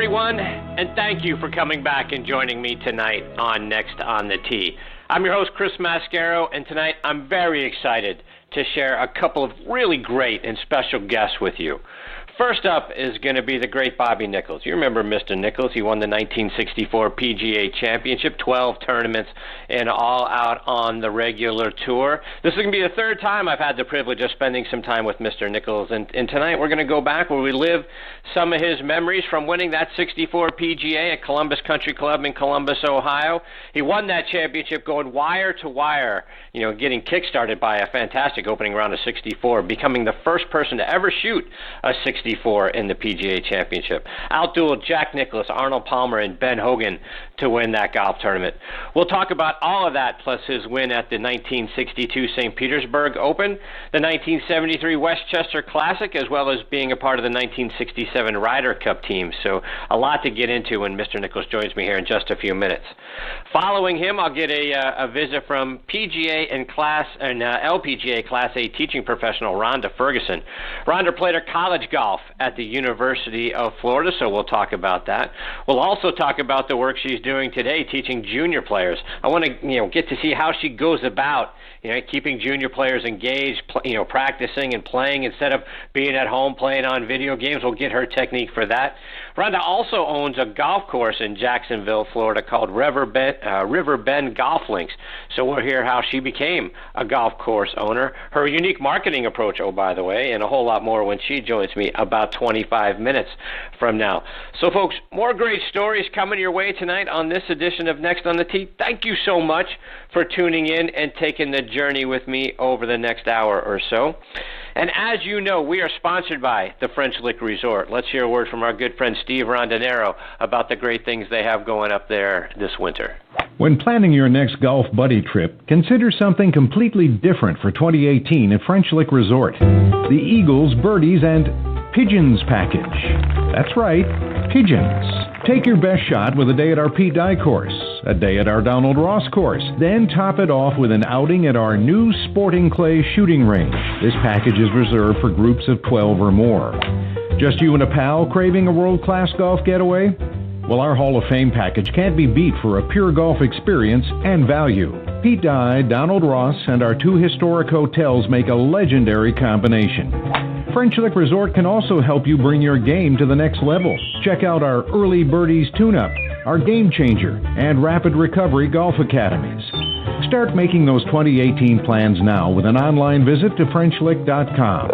everyone, and thank you for coming back and joining me tonight on Next on the Tee. I'm your host, Chris Mascaro, and tonight I'm very excited to share a couple of really great and special guests with you. First up is going to be the great Bobby Nichols. You remember Mr. Nichols. He won the 1964 PGA Championship, 12 tournaments, and all out on the regular tour. This is going to be the third time I've had the privilege of spending some time with Mr. Nichols, and tonight we're going to go back where we live some of his memories from winning that 64 PGA at Columbus Country Club in Columbus, Ohio. He won that championship going wire to wire, getting kick-started by a fantastic opening round of 64, becoming the first person to ever shoot a 64 in the PGA Championship. Outdueled Jack Nicklaus, Arnold Palmer, and Ben Hogan to win that golf tournament. We'll talk about all of that, plus his win at the 1962 St. Petersburg Open, the 1973 Westchester Classic, as well as being a part of the 1967 Ryder Cup team. So a lot to get into when Mr. Nichols joins me here in just a few minutes. Following him, I'll get a visit from PGA and LPGA Class A teaching professional Rhonda Ferguson. Rhonda played her college golf at the University of Florida, so we'll talk about that. We'll also talk about the work she's doing today teaching junior players. I want to get to see how she goes about keeping junior players engaged, practicing and playing instead of being at home playing on video games. We'll get her technique for that. Rhonda also owns a golf course in Jacksonville, Florida called River Bend Golf Links. So we'll hear how she became a golf course owner, her unique marketing approach, by the way, and a whole lot more when she joins me about 25 minutes from now. So, folks, more great stories coming your way tonight on this edition of Next on the Tee. Thank you so much for tuning in and taking the journey with me over the next hour or so. And as you know, we are sponsored by the French Lick Resort. Let's hear a word from our good friend Steve Rondinero about the great things they have going up there this winter. When planning your next golf buddy trip, consider something completely different for 2018 at French Lick Resort. The Eagles, Birdies, and Pigeons package. That's right, pigeons. Take your best shot with a day at our Pete Dye course, a day at our Donald Ross course, then top it off with an outing at our new Sporting Clay shooting range. This package is reserved for groups of 12 or more. Just you and a pal craving a world-class golf getaway? Well, our Hall of Fame package can't be beat for a pure golf experience and value. Pete Dye, Donald Ross, and our two historic hotels make a legendary combination. French Lick Resort can also help you bring your game to the next level. Check out our Early Birdies Tune-Up, our Game Changer, and Rapid Recovery Golf Academies. Start making those 2018 plans now with an online visit to FrenchLick.com.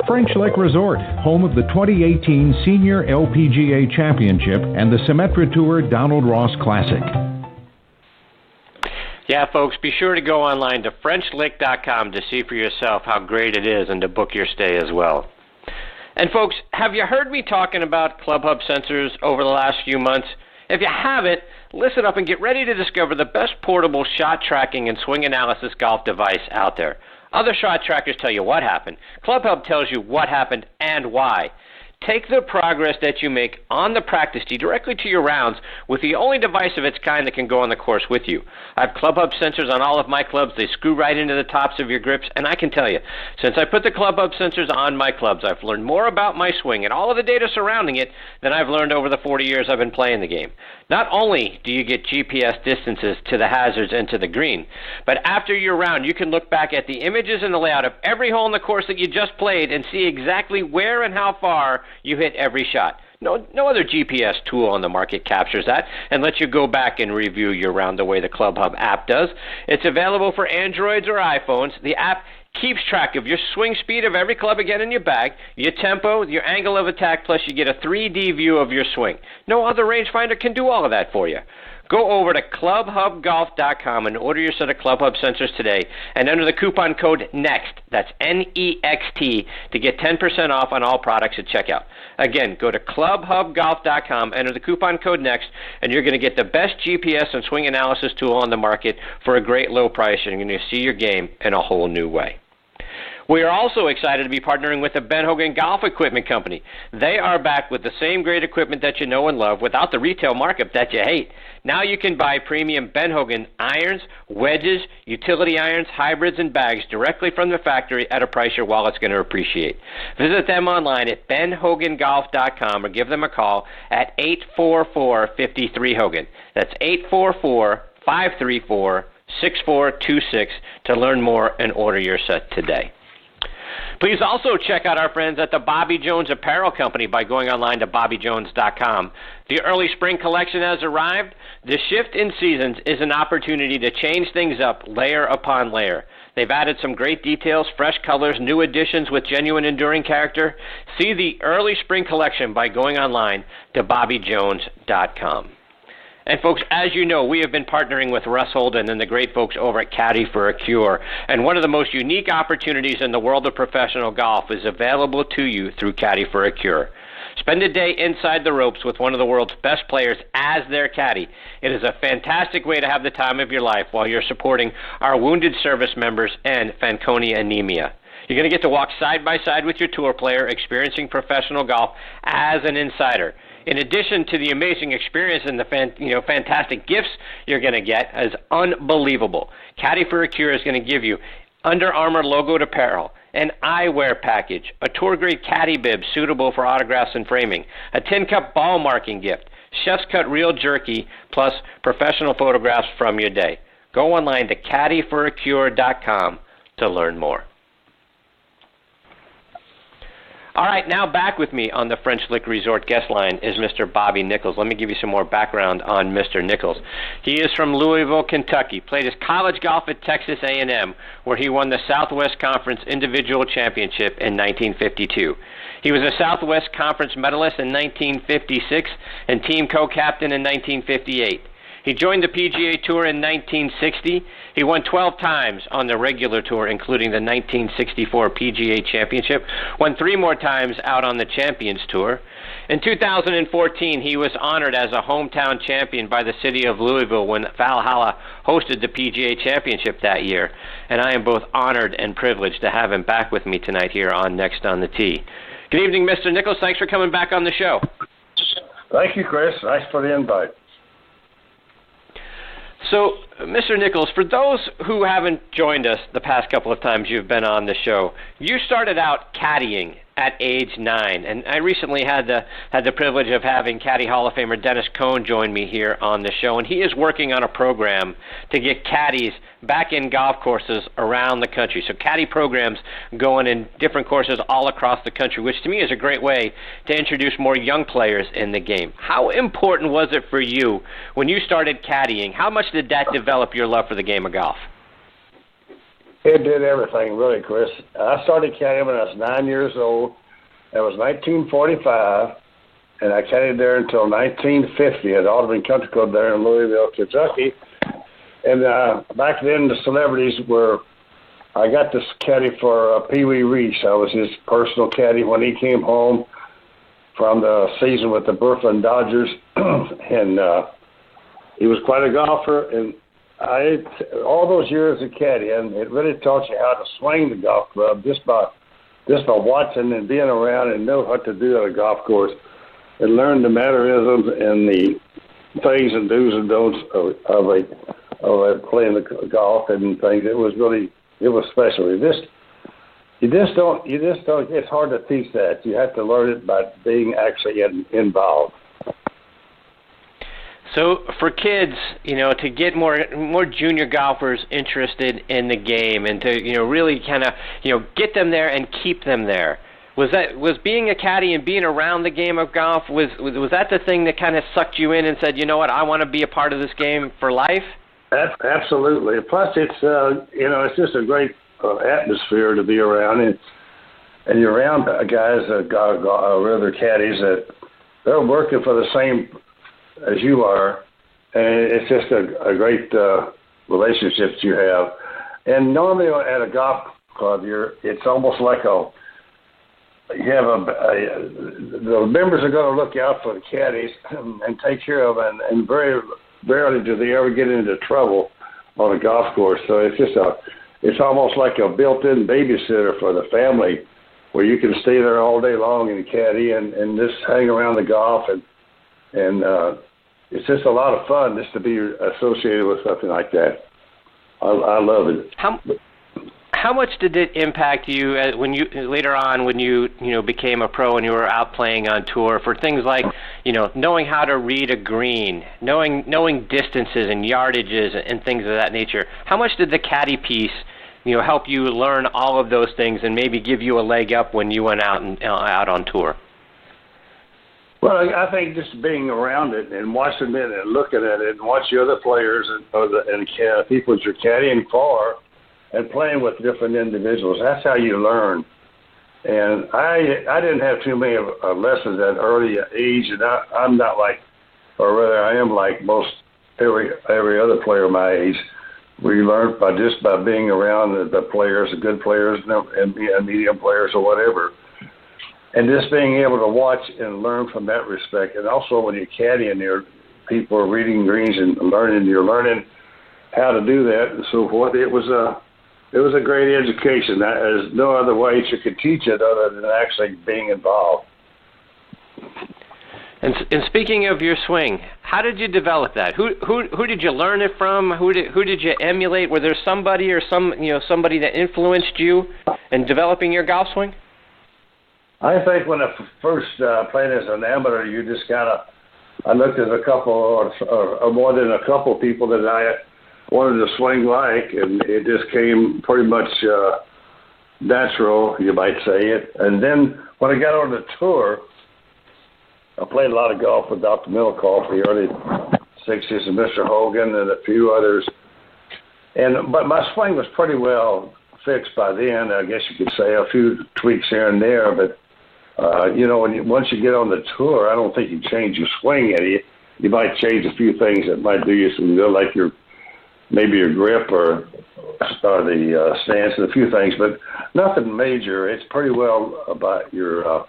French Lick Resort, home of the 2018 Senior LPGA Championship and the Symetra Tour Donald Ross Classic. Yeah, folks, be sure to go online to FrenchLick.com to see for yourself how great it is and to book your stay as well. And, folks, have you heard me talking about ClubHub sensors over the last few months? If you haven't, listen up and get ready to discover the best portable shot tracking and swing analysis golf device out there. Other shot trackers tell you what happened. ClubHub tells you what happened and why. Take the progress that you make on the practice tee directly to your rounds with the only device of its kind that can go on the course with you. I have ClubHub sensors on all of my clubs. They screw right into the tops of your grips, and I can tell you, since I put the ClubHub sensors on my clubs, I've learned more about my swing and all of the data surrounding it than I've learned over the 40 years I've been playing the game. Not only do you get GPS distances to the hazards and to the green, but after your round, you can look back at the images and the layout of every hole in the course that you just played and see exactly where and how far you hit every shot. No other GPS tool on the market captures that and lets you go back and review your round the way the ClubHub app does. It's available for Androids or iPhones. The app keeps track of your swing speed of every club again in your bag, your tempo, your angle of attack, plus you get a 3D view of your swing. No other rangefinder can do all of that for you. Go over to clubhubgolf.com and order your set of ClubHub sensors today and enter the coupon code NEXT, that's N-E-X-T, to get 10% off on all products at checkout. Again, go to clubhubgolf.com, enter the coupon code NEXT, and you're going to get the best GPS and swing analysis tool on the market for a great low price, and you're going to see your game in a whole new way. We are also excited to be partnering with the Ben Hogan Golf Equipment Company. They are back with the same great equipment that you know and love without the retail markup that you hate. Now you can buy premium Ben Hogan irons, wedges, utility irons, hybrids, and bags directly from the factory at a price your wallet's going to appreciate. Visit them online at benhogangolf.com or give them a call at 844-53-HOGAN. That's 844-534-6426 to learn more and order your set today. Please also check out our friends at the Bobby Jones Apparel Company by going online to bobbyjones.com. The early spring collection has arrived. The shift in seasons is an opportunity to change things up layer upon layer. They've added some great details, fresh colors, new additions with genuine enduring character. See the early spring collection by going online to bobbyjones.com. And folks, as you know, we have been partnering with Russ Holden and the great folks over at Caddy for a Cure. And one of the most unique opportunities in the world of professional golf is available to you through Caddy for a Cure. Spend a day inside the ropes with one of the world's best players as their caddy. It is a fantastic way to have the time of your life while you're supporting our wounded service members and Fanconi anemia. You're going to get to walk side by side with your tour player, experiencing professional golf as an insider. In addition to the amazing experience and the fantastic gifts you're going to get, is unbelievable. Caddy for a Cure is going to give you Under Armour logoed apparel, an eyewear package, a tour-grade caddy bib suitable for autographs and framing, a tin cup ball marking gift, chef's cut real jerky, plus professional photographs from your day. Go online to caddyforacure.com to learn more. All right, now back with me on the French Lick Resort guest line is Mr. Bobby Nichols. Let me give you some more background on Mr. Nichols. He is from Louisville, Kentucky, played his college golf at Texas A&M, where he won the Southwest Conference Individual Championship in 1952. He was a Southwest Conference medalist in 1956 and team co-captain in 1958. He joined the PGA Tour in 1960. He won 12 times on the regular tour, including the 1964 PGA Championship, won 3 more times out on the Champions Tour. In 2014, he was honored as a hometown champion by the city of Louisville when Valhalla hosted the PGA Championship that year. And I am both honored and privileged to have him back with me tonight here on Next on the Tee. Good evening, Mr. Nichols. Thanks for coming back on the show. Thank you, Chris. Thanks for the invite. So, Mr. Nichols, for those who haven't joined us the past couple of times you've been on the show, you started out caddying at age 9, and I recently had the privilege of having Caddy Hall of Famer Dennis Cohn join me here on the show, and he is working on a program to get caddies back in golf courses around the country. So caddy programs going in different courses all across the country, which to me is a great way to introduce more young players in the game. How important was it for you when you started caddying? How much did that develop your love for the game of golf? It did everything, really, Chris. I started caddying when I was 9 years old. That was 1945, and I caddied there until 1950 at Audubon Country Club there in Louisville, Kentucky. And back then, the celebrities were, I got this caddy for Pee Wee Reese. I was his personal caddy when he came home from the season with the Brooklyn Dodgers. And he was quite a golfer, and all those years of caddying, it really taught you how to swing the golf club just by watching and being around and know what to do at a golf course, and learn the mannerisms and the things and do's and don'ts of playing the golf and things. It was special. You just don't. It's hard to teach that. You have to learn it by being actually involved. So for kids, to get more junior golfers interested in the game and to, really kind of, get them there and keep them there, was being a caddy and being around the game of golf, was that the thing that kind of sucked you in and said, you know what, I want to be a part of this game for life? Absolutely. Plus, it's just a great atmosphere to be around, and you're around guys that are other caddies that they're working for the same as you are, and it's just a great relationships you have. And normally at a golf club, it's almost like the members are going to look out for the caddies and take care of them, and very rarely do they ever get into trouble on a golf course. So it's it's almost like a built-in babysitter for the family, where you can stay there all day long and caddy and just hang around the golf, and it's just a lot of fun just to be associated with something like that. I love it. How much did it impact you when you later on when you became a pro and you were out playing on tour, for things like knowing how to read a green, knowing distances and yardages and things of that nature? How much did the caddy piece help you learn all of those things and maybe give you a leg up when you went out on tour? Well, I think just being around it and watching it and looking at it and watching other players and people that you're caddying for and playing with different individuals, that's how you learn. And I didn't have too many lessons at an early age, and I'm not like, or rather I am like most every other player my age. We learned by being around the players, the good players and medium players or whatever. And just being able to watch and learn from that respect. And also when you're caddying, people are reading greens and you're learning how to do that and so forth. It was a great education. There's no other way you could teach it other than actually being involved. And speaking of your swing, how did you develop that? Who did you learn it from? Who did you emulate? Were there somebody or somebody that influenced you in developing your golf swing? I think when I first played as an amateur, you just I looked at a couple or more than a couple people that I wanted to swing like, and it just came pretty much natural, you might say it. And then when I got on the tour, I played a lot of golf with Dr. Middlecoff in the early 60s and Mr. Hogan and a few others. But my swing was pretty well fixed by then, I guess you could say, a few tweaks here and there. But, once you get on the tour, I don't think you change your swing any. You might change a few things that might do you some good, like maybe your grip or the stance and a few things, but nothing major. It's pretty well about your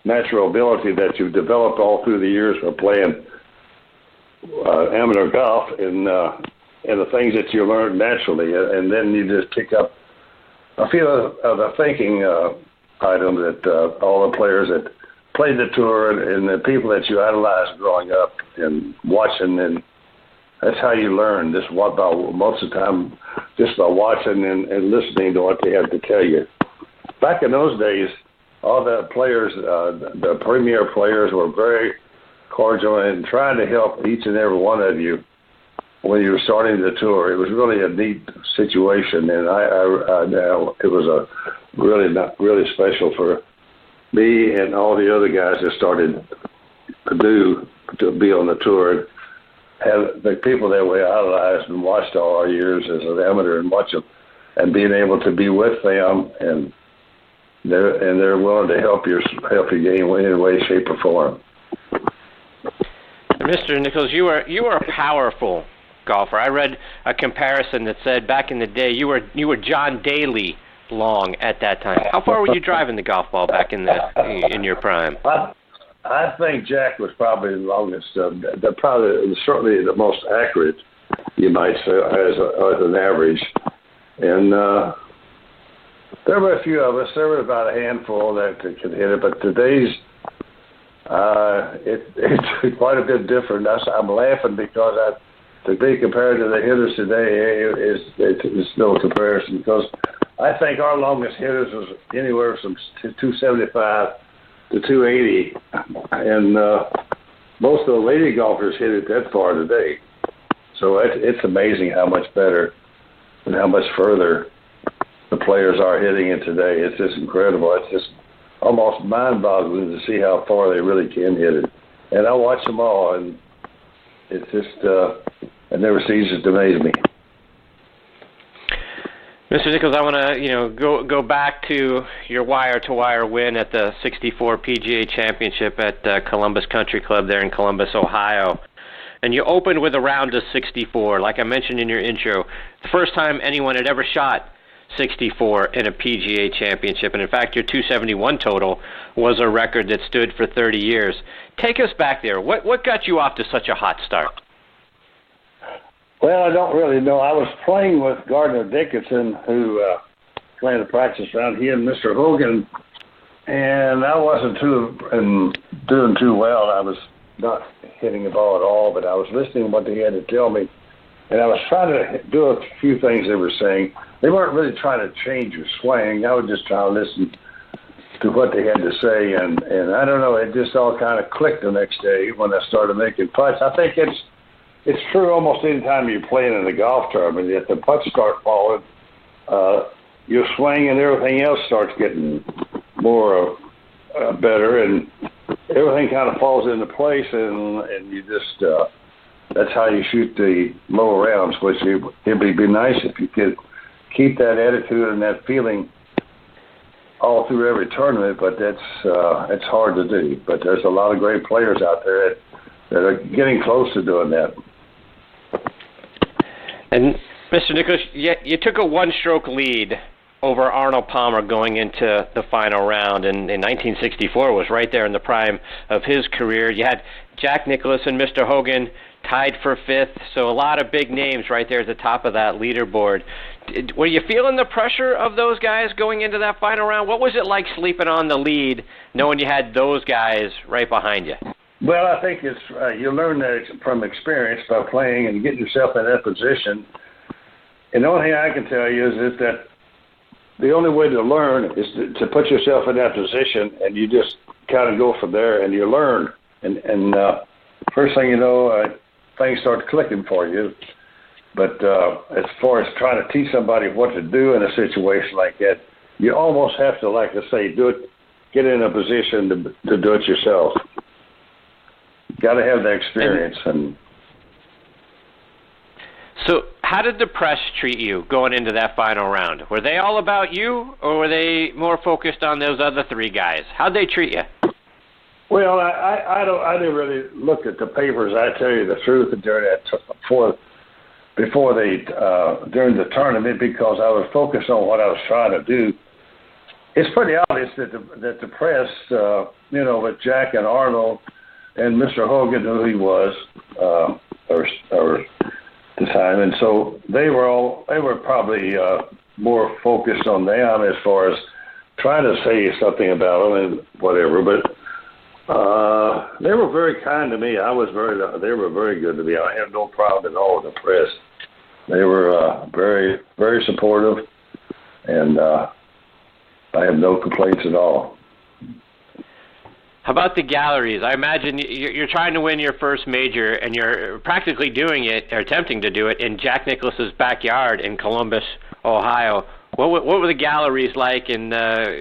natural ability that you've developed all through the years of playing amateur golf and the things that you learn naturally, and then you just pick up a few of the thinking items that all the players that played the tour and the people that you idolized growing up and watching, and that's how you learn. Just most of the time, just by watching and listening to what they have to tell you. Back in those days, all the players, the premier players, were very cordial and trying to help each and every one of you when you were starting the tour. It was really a neat situation, and it was really special for me and all the other guys that started to be on the tour. Have the people that we idolized and watched all our years as an amateur and watch them, and being able to be with them, and they're willing to help your game in any way, shape, or form. Mr. Nichols, you are a powerful golfer. I read a comparison that said back in the day you were John Daly long at that time. How far were you driving the golf ball back in your prime? I think Jack was probably the longest, certainly the most accurate, you might say, as an average. And there were a few of us. There were about a handful that could hit it, but today's it's quite a bit different. I'm laughing because to be compared to the hitters today is no comparison, because I think our longest hitters was anywhere from 275 to 280, and most of the lady golfers hit it that far today. So it's amazing how much better and how much further the players are hitting it today. It's just incredible. It's just almost mind-boggling to see how far they really can hit it. And I watch them all, and it's just it never ceases to amaze me. Mr. Nichols, I want to go back to your wire-to-wire win at the '64 PGA Championship at Columbus Country Club there in Columbus, Ohio. And you opened with a round of 64, like I mentioned in your intro. The first time anyone had ever shot 64 in a PGA Championship. And in fact, your 271 total was a record that stood for 30 years. Take us back there. What got you off to such a hot start? Well, I don't really know. I was playing with Gardner Dickinson, who playing the practice round. He and Mr. Hogan, and I wasn't doing too well. I was not hitting the ball at all, but I was listening to what they had to tell me, and I was trying to do a few things they were saying. They weren't really trying to change your swing. I was just trying to listen to what they had to say, and I don't know. It just all kind of clicked the next day when I started making putts. I think it's true almost any time you're playing in a golf tournament. If the putts start falling, your swing and everything else starts getting more better, and everything kind of falls into place, and you just that's how you shoot the lower rounds. Which it'd be nice if you could keep that attitude and that feeling all through every tournament, but it's hard to do. But there's a lot of great players out there that are getting close to doing that. And Mr. Nicholas, you took a one-stroke lead over Arnold Palmer going into the final round, and in 1964 was right there in the prime of his career. You had Jack Nicklaus and Mr. Hogan tied for fifth, so a lot of big names right there at the top of that leaderboard. Were you feeling the pressure of those guys going into that final round? What was it like sleeping on the lead, knowing you had those guys right behind you? Well, I think it's you learn that from experience by playing and getting yourself in that position. And the only thing I can tell you is that the only way to learn is to put yourself in that position, and you just kind of go from there, and you learn. And first thing you know, things start clicking for you. But as far as trying to teach somebody what to do in a situation like that, you almost have to, like I say, get in a position to do it yourself. Got to have the experience. And so how did the press treat you going into that final round? Were they all about you, or were they more focused on those other three guys? How'd they treat you? Well, I didn't really look at the papers. I tell you the truth during during the tournament, because I was focused on what I was trying to do. It's pretty obvious that the press, with Jack and Arnold and Mr. Hogan, who he was, or the time, and so they were probably more focused on them as far as trying to say something about them and whatever. But they were very kind to me. They were very good to me. I had no problem at all with the press. They were very, very supportive, and I have no complaints at all. How about the galleries? I imagine you're trying to win your first major, and you're practically doing it, or attempting to do it, in Jack Nicklaus's backyard in Columbus, Ohio. What were the galleries like, and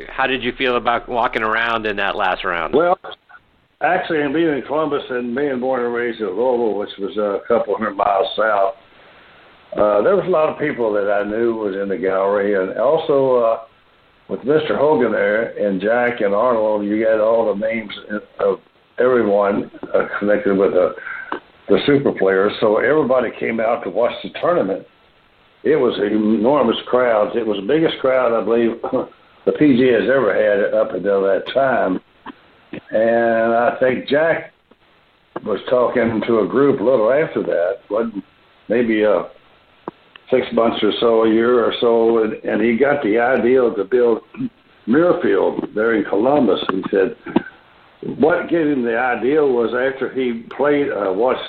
how did you feel about walking around in that last round? Well, actually, being in Columbus and being born and raised in Louisville, which was a couple hundred miles south, there was a lot of people that I knew was in the gallery, and also with Mr. Hogan there and Jack and Arnold, you got all the names of everyone connected with the super players. So everybody came out to watch the tournament. It was enormous crowds. It was the biggest crowd, I believe, the PGA has ever had up until that time. And I think Jack was talking to a group a little after that, maybe 6 months or so, a year or so, and he got the idea to build Muirfield there in Columbus. He said what gave him the idea was after he watched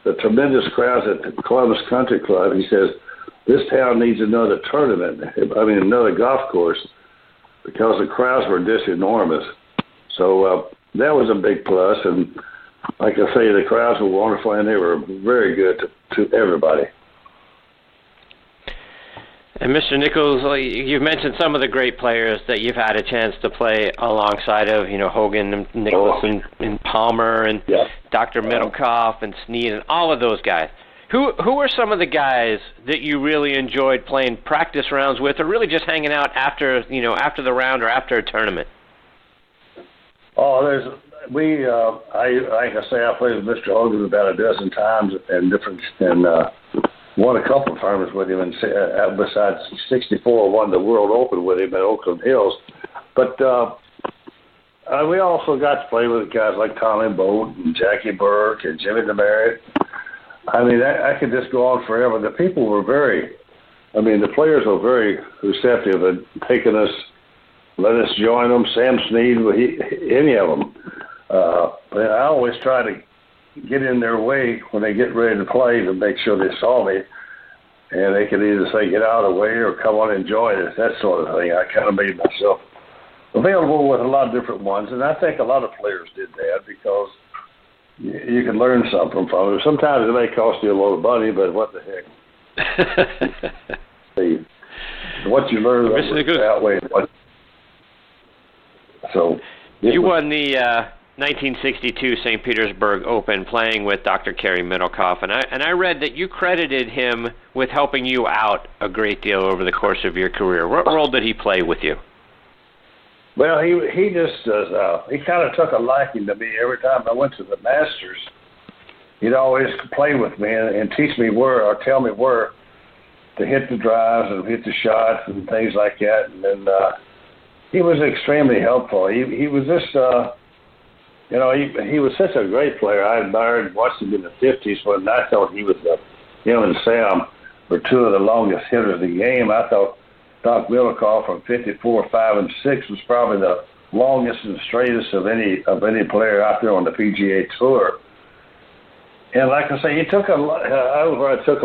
the tremendous crowds at the Columbus Country Club, he says, this town needs another another golf course, because the crowds were just enormous. So that was a big plus, and like I say, the crowds were wonderful, and they were very good to everybody. And Mr. Nichols, you've mentioned some of the great players that you've had a chance to play alongside of, Hogan and Nicklaus and Palmer and Dr. Middlecoff and Snead and all of those guys. Who are some of the guys that you really enjoyed playing practice rounds with, or really just hanging out after the round or after a tournament? Oh, I played with Mr. Hogan about a dozen times and won a couple of tournaments with him, and besides 64, won the World Open with him at Oakland Hills. But we also got to play with guys like Tommy Boat and Jackie Burke and Jimmy DeMeritt. I mean, I could just go on forever. The people were the players were very receptive at taking us, let us join them. Sam Snead, any of them. But I always try to get in their way when they get ready to play to make sure they saw me, and they could either say get out of the way or come on and join us, that sort of thing. I kind of made myself available with a lot of different ones, and I think a lot of players did that because you can learn something from it. Sometimes it may cost you a little money, but what the heck? What you learn outweighs what. So you won the 1962 St. Petersburg Open playing with Dr. Cary Middlecoff, and I read that you credited him with helping you out a great deal over the course of your career. What role did he play with you? Well, he just he kind of took a liking to me. Every time I went to the Masters, he'd always play with me and teach me where or tell me where to hit the drives and hit the shots and things like that. And then he was extremely helpful. He was just, he was such a great player. I admired and watched him in the 50s when I thought he was, him and Sam were two of the longest hitters in the game. I thought Doc Middlecoff from 54, 5, and 6 was probably the longest and straightest of any player out there on the PGA Tour. And like I say, I took a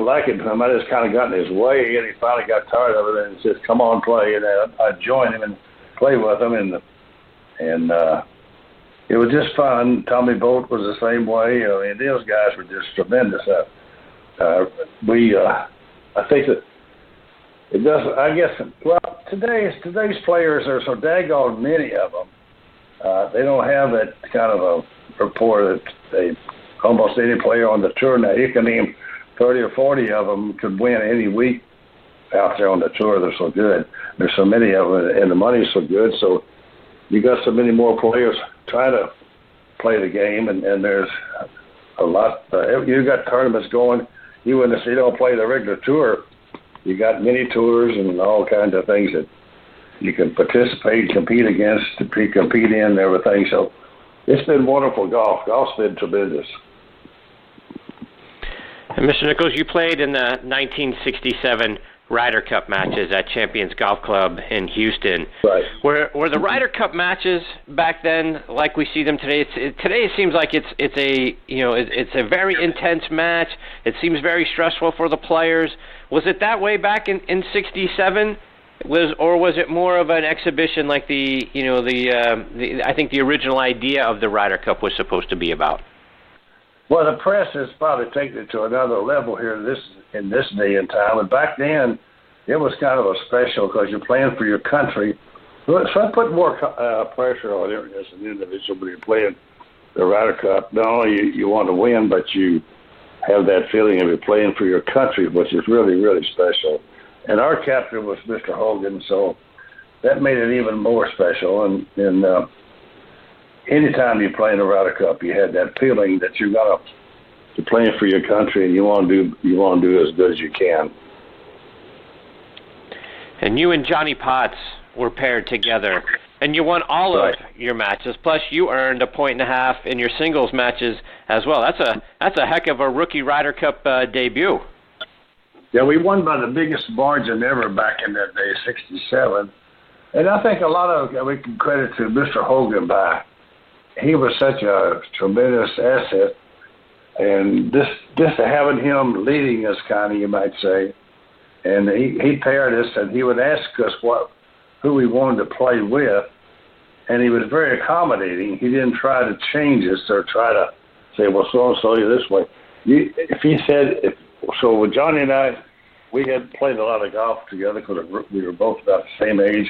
liking to him. I just kind of got in his way, and he finally got tired of it and said, "Come on, play." And I'd join him and play with him, and it was just fun. Tommy Bolt was the same way. I mean, those guys were just tremendous. I think that. It does. I guess. Well, today's players are so daggone many of them. They don't have that kind of a rapport that almost any player on the tour now. You can name 30 or 40 of them could win any week out there on the tour. They're so good. There's so many of them, and the money's so good. So you got so many more players trying to play the game, and there's a lot. You got tournaments going. You don't play the regular tour. You got mini tours and all kinds of things that you can participate, compete against, compete in, and everything. So it's been wonderful golf. Golf's been tremendous. And Mr. Nichols, you played in the 1967 Ryder Cup matches at Champions Golf Club in Houston. Right. Were the Ryder Cup matches back then like we see them today? Today it seems like it's a very intense match. It seems very stressful for the players. Was it that way back in '67? Or was it more of an exhibition like I think the original idea of the Ryder Cup was supposed to be about? Well, the press has probably taken it to another level here in this day and time. And back then, it was kind of a special because you're playing for your country. So I put more pressure on you as an individual when you're playing the Ryder Cup. Not only you want to win, but you have that feeling of you're playing for your country, which is really, really special. And our captain was Mr. Hogan, so that made it even more special. And anytime you play in the Ryder Cup, you had that feeling that you're playing for your country, and you want to do as good as you can. And you and Johnny Potts were paired together, and you won all of your matches. Plus, you earned 1.5 points in your singles matches as well. That's a heck of a rookie Ryder Cup debut. Yeah, we won by the biggest margin ever back in that day, 67. And I think a lot of we can credit to Mr. Hogan he was such a tremendous asset, and just having him leading us, kind of, you might say, and he paired us, and he would ask us who we wanted to play with, and he was very accommodating. He didn't try to change us or try to say, well, so you're this way. So with Johnny and I, we had played a lot of golf together because we were both about the same age,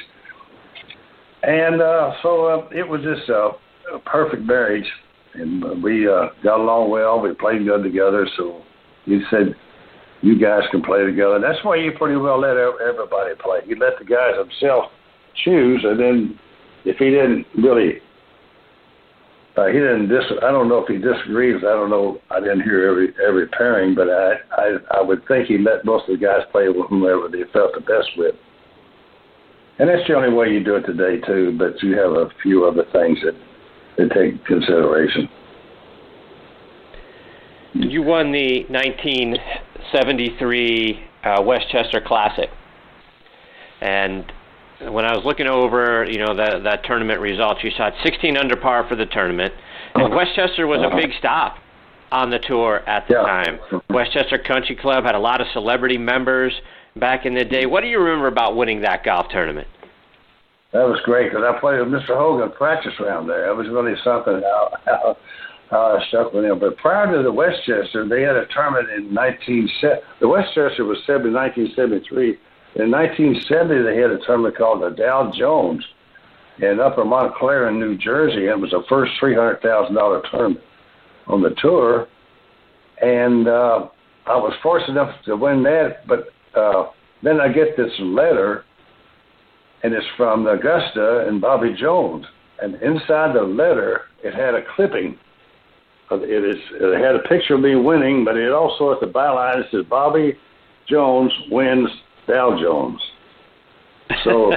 and so it was just a perfect marriage, and we got along well. We played good together, so he said, you guys can play together. And that's why you pretty well let everybody play. You let the guys themselves choose, and then if he didn't really, I don't know if he disagrees. I don't know. I didn't hear every pairing, but I would think he let most of the guys play with whomever they felt the best with. And that's the only way you do it today, too, but you have a few other things that take consideration. You won the 1973 Westchester Classic. And when I was looking over, that tournament results, you shot 16 under par for the tournament. And Westchester was a big stop on the tour at the time. Westchester Country Club had a lot of celebrity members back in the day. What do you remember about winning that golf tournament? That was great because I played with Mr. Hogan practice round there. It was really something how I stuck with him. But prior to the Westchester, they had a tournament in 1970. The Westchester was set in 1973. In 1970, they had a tournament called the Dow Jones in Upper Montclair in New Jersey. It was the first $300,000 tournament on the tour. And I was fortunate enough to win that. But then I get this letter, and it's from Augusta and Bobby Jones. And inside the letter, it had a clipping. It had a picture of me winning, but it also at the byline, it says, Bobby Jones wins Dow Jones. So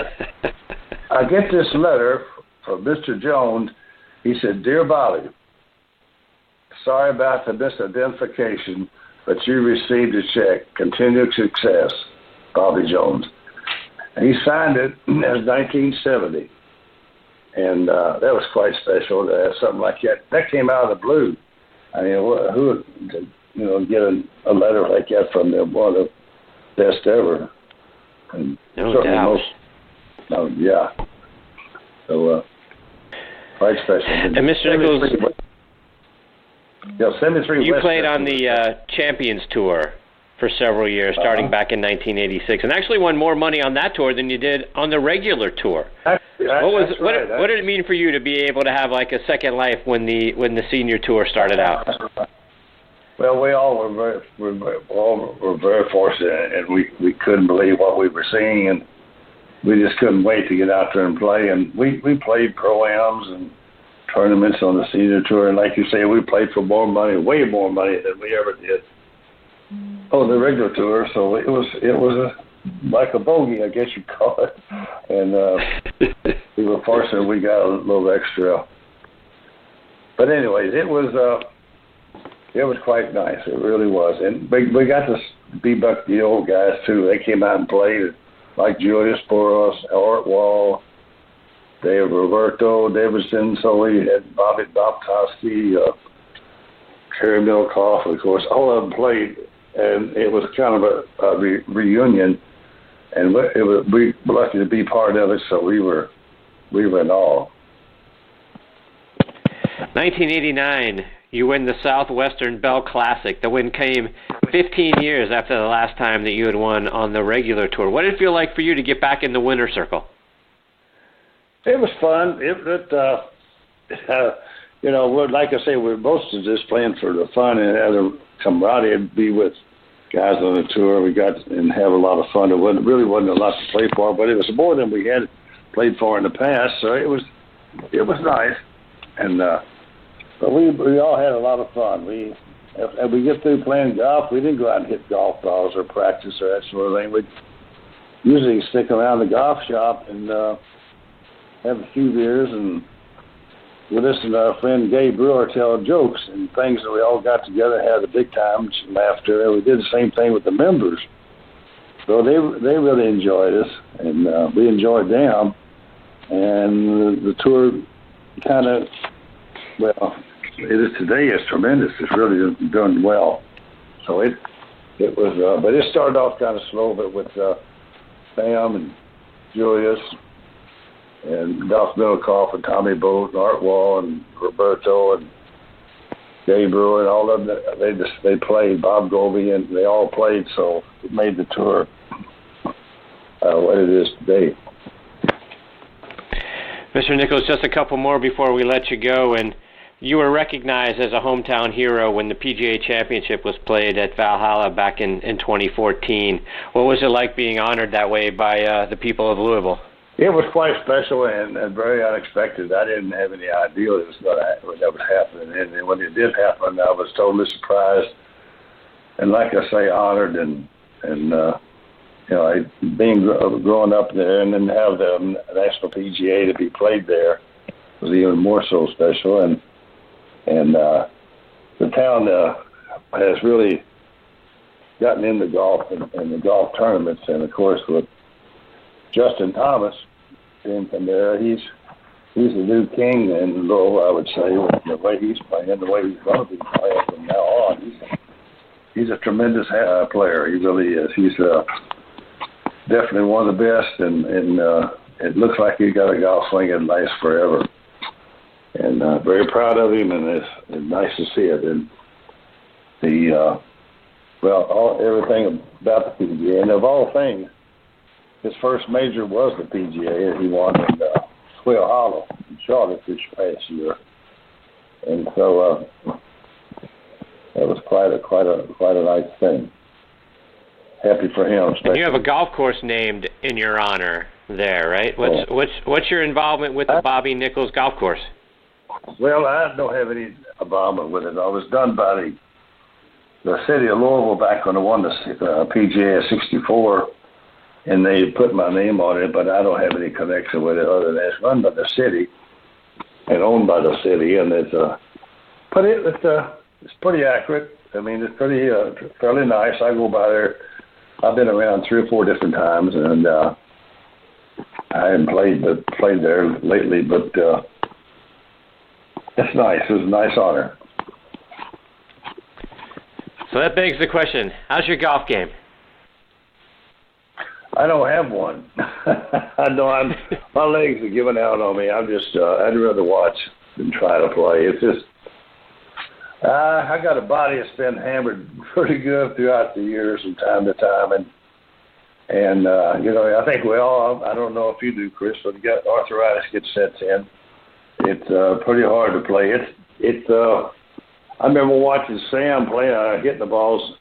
I get this letter from Mr. Jones. He said, Dear Bobby, sorry about the misidentification, but you received a check. Continued success, Bobby Jones. And he signed it as 1970. And that was quite special to have something like that. That came out of the blue. I mean, who would, get a letter like that from them? One of the best ever. And no doubt. Yeah. So, quite special. And Mr. Nichols, 73 you played on the Champions Tour for several years, starting back in 1986, and actually won more money on that tour than you did on the regular tour. What did it mean for you to be able to have like a second life when the senior tour started out? Well, we all were very fortunate, and we couldn't believe what we were seeing, and we just couldn't wait to get out there and play. And we played pro-ams and tournaments on the senior tour, and like you say, we played for more money, way more money than we ever did on the regular tour. So it was like a bogey, I guess you'd call it. And we were fortunate we got a little extra. But anyways, it was quite nice. It really was. And we got to beat up the old guys, too. They came out and played, like Julius Boros, Art Wall, Dave Roberto, Davidson, Sully, and Bobby Bobtowski, Cary Middlecoff, of course. All of them played, and it was kind of a reunion. And we were lucky to be part of it, so we were in awe. 1989, you win the Southwestern Bell Classic. The win came 15 years after the last time that you had won on the regular tour. What did it feel like for you to get back in the winner's circle? It was fun. Like I say, we're mostly just playing for the fun and have a camaraderie and be with guys on the tour. We got and have a lot of fun. It really wasn't a lot to play for, but it was more than we had played for in the past. So it was nice, and but we all had a lot of fun. If we get through playing golf, we didn't go out and hit golf balls or practice or that sort of thing. We'd usually stick around the golf shop and have a few beers, and we listened to our friend Gay Brewer tell jokes and things, and we all got together, had a big time, laughter, and we did the same thing with the members. So they really enjoyed us, and we enjoyed them, and the tour kind of, it is today is tremendous. It's really done well. So it was, but it started off kind of slow, but with Sam and Julius and Dolph Middlecoff and Tommy Boat and Art Wall and Roberto and Gay Brewer and all of them, they played, Bob Goby, and they all played, so it made the tour what it is today. Mr. Nichols, just a couple more before we let you go, and you were recognized as a hometown hero when the PGA Championship was played at Valhalla back in 2014. What was it like being honored that way by the people of Louisville? It was quite special and very unexpected. I didn't have any idea that was happening. And when it did happen, I was totally surprised. And like I say, honored and growing up there and then have the National PGA to be played there was even more so special. And the town has really gotten into golf and the golf tournaments, and of course with Justin Thomas being from there, he's the new king in Louisville, I would say, with the way he's playing, the way he's going to be playing from now on. He's a tremendous player. He really is. He's definitely one of the best, and it looks like he's got a golf swing that lasts forever. And very proud of him, and it's nice to see it. And everything about the PGA, and of all things, his first major was the PGA, and he won in Quail Hollow in Charlotte this past year. And so that was quite a nice thing. Happy for him. And you have a golf course named in your honor there, right? What's your involvement with the Bobby Nichols golf course? Well, I don't have any involvement with it. I was done by the city of Louisville back when I won the PGA 64, and they put my name on it, but I don't have any connection with it other than it's run by the city and owned by the city, and it's pretty accurate. I mean, it's pretty fairly nice. I go by there. I've been around 3 or 4 different times, and I haven't played there lately, but it's nice. It was a nice honor. So that begs the question: how's your golf game? I don't have one. I know my legs are giving out on me. I'm just I'd rather watch than try to play. It's just I got a body that's been hammered pretty good throughout the years from time to time, and I think we all. I don't know if you do, Chris, but arthritis gets sets in. It's pretty hard to play. I remember watching Sam play, hitting the balls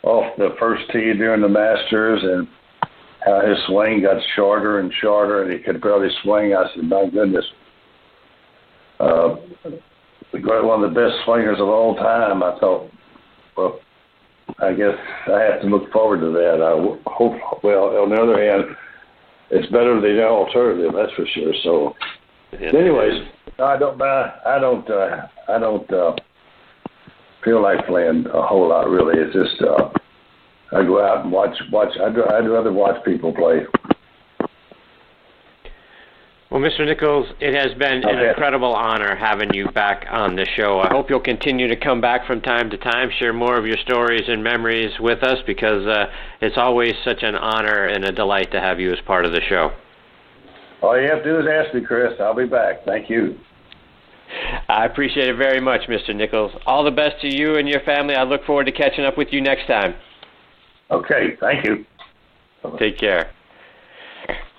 off the first tee during the Masters, and how his swing got shorter and shorter, and he could barely swing. I said, my goodness. One of the best swingers of all time. I thought, well, I guess I have to look forward to that. I hope. Well, on the other hand, it's better than the alternative. That's for sure. So, anyways, I don't feel like playing a whole lot. Really, it's just I go out and watch. I'd rather watch people play. Well, Mr. Nichols, it has been an incredible honor having you back on the show. I hope you'll continue to come back from time to time, share more of your stories and memories with us, because it's always such an honor and a delight to have you as part of the show. All you have to do is ask me, Chris. I'll be back. Thank you. I appreciate it very much, Mr. Nichols. All the best to you and your family. I look forward to catching up with you next time. Okay, thank you. Take care.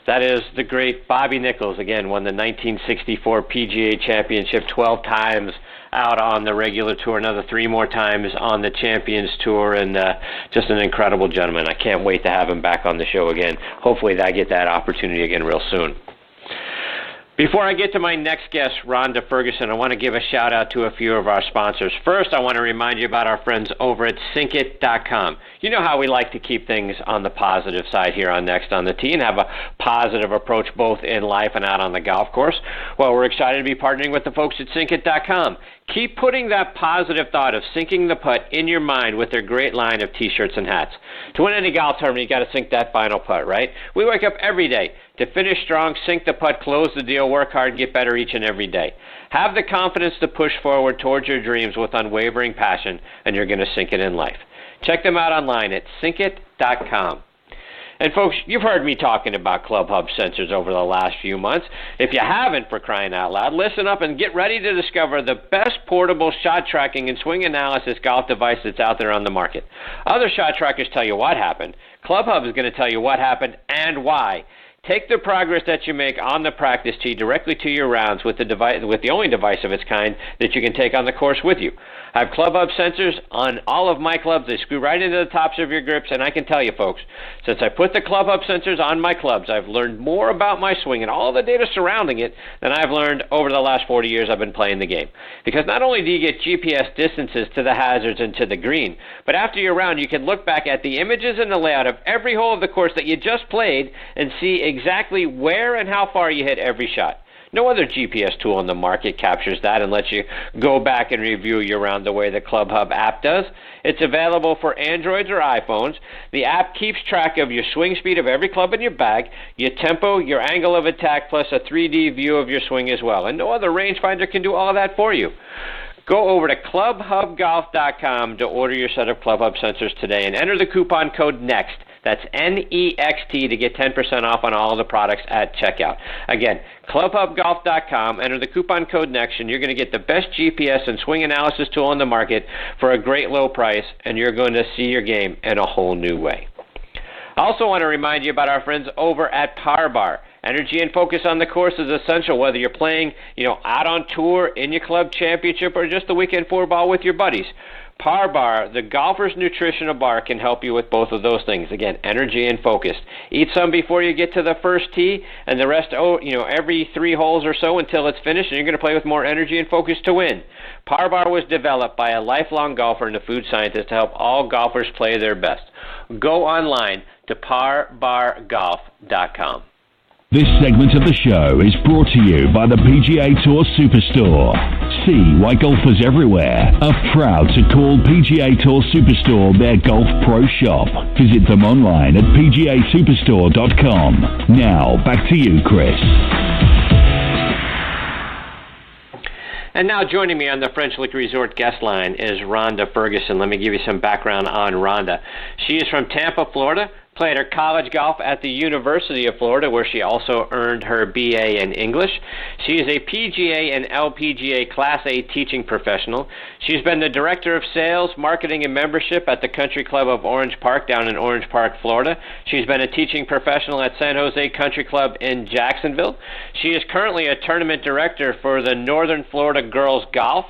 That is the great Bobby Nichols, again, won the 1964 PGA Championship 12 times out on the regular tour, another 3 more times on the Champions Tour, and just an incredible gentleman. I can't wait to have him back on the show again. Hopefully I get that opportunity again real soon. Before I get to my next guest, Rhonda Ferguson, I want to give a shout-out to a few of our sponsors. First, I want to remind you about our friends over at SyncIt.com. You know how we like to keep things on the positive side here on Next on the Tee and have a positive approach both in life and out on the golf course. Well, we're excited to be partnering with the folks at SyncIt.com. Keep putting that positive thought of sinking the putt in your mind with their great line of T-shirts and hats. To win any golf tournament, you got to sink that final putt, right? We wake up every day to finish strong, sink the putt, close the deal, work hard, and get better each and every day. Have the confidence to push forward towards your dreams with unwavering passion, and you're going to sink it in life. Check them out online at syncit.com. And folks, you've heard me talking about Club Hub sensors over the last few months. If you haven't, for crying out loud, listen up and get ready to discover the best portable shot tracking and swing analysis golf device that's out there on the market. Other shot trackers tell you what happened. Club Hub is going to tell you what happened and why. Take the progress that you make on the practice tee directly to your rounds with the only device of its kind that you can take on the course with you. I have Club Hub sensors on all of my clubs. They screw right into the tops of your grips, and I can tell you, folks, since I put the Club Hub sensors on my clubs, I've learned more about my swing and all the data surrounding it than I've learned over the last 40 years I've been playing the game. Because not only do you get GPS distances to the hazards and to the green, but after your round, you can look back at the images and the layout of every hole of the course that you just played and see exactly where and how far you hit every shot. No other GPS tool on the market captures that and lets you go back and review your round the way the Club Hub app does. It's available for Androids or iPhones. The app keeps track of your swing speed of every club in your bag, your tempo, your angle of attack, plus a 3D view of your swing as well. And no other rangefinder can do all of that for you. Go over to clubhubgolf.com to order your set of Club Hub sensors today and enter the coupon code NEXT. That's NEXT to get 10% off on all of the products at checkout. Again, clubhubgolf.com, enter the coupon code NEXT, and you're going to get the best GPS and swing analysis tool on the market for a great low price, and you're going to see your game in a whole new way. I also want to remind you about our friends over at Par Bar. Energy and focus on the course is essential, whether you're playing, out on tour, in your club championship, or just the weekend four ball with your buddies. Par Bar, the golfer's nutritional bar, can help you with both of those things. Again, energy and focus. Eat some before you get to the first tee, and the rest, every 3 holes or so until it's finished, and you're going to play with more energy and focus to win. Par Bar was developed by a lifelong golfer and a food scientist to help all golfers play their best. Go online to parbargolf.com. This segment of the show is brought to you by the PGA Tour Superstore. See why golfers everywhere are proud to call PGA Tour Superstore their golf pro shop. Visit them online at pgasuperstore.com. Now, back to you, Chris. And now joining me on the French Lick Resort guest line is Rhonda Ferguson. Let me give you some background on Rhonda. She is from Tampa, Florida. Played her college golf at the University of Florida, where she also earned her BA in English. She is a PGA and LPGA Class A teaching professional. She's been the Director of Sales, Marketing, and Membership at the Country Club of Orange Park down in Orange Park, Florida. She's been a teaching professional at San Jose Country Club in Jacksonville. She is currently a tournament director for the Northern Florida Girls Golf,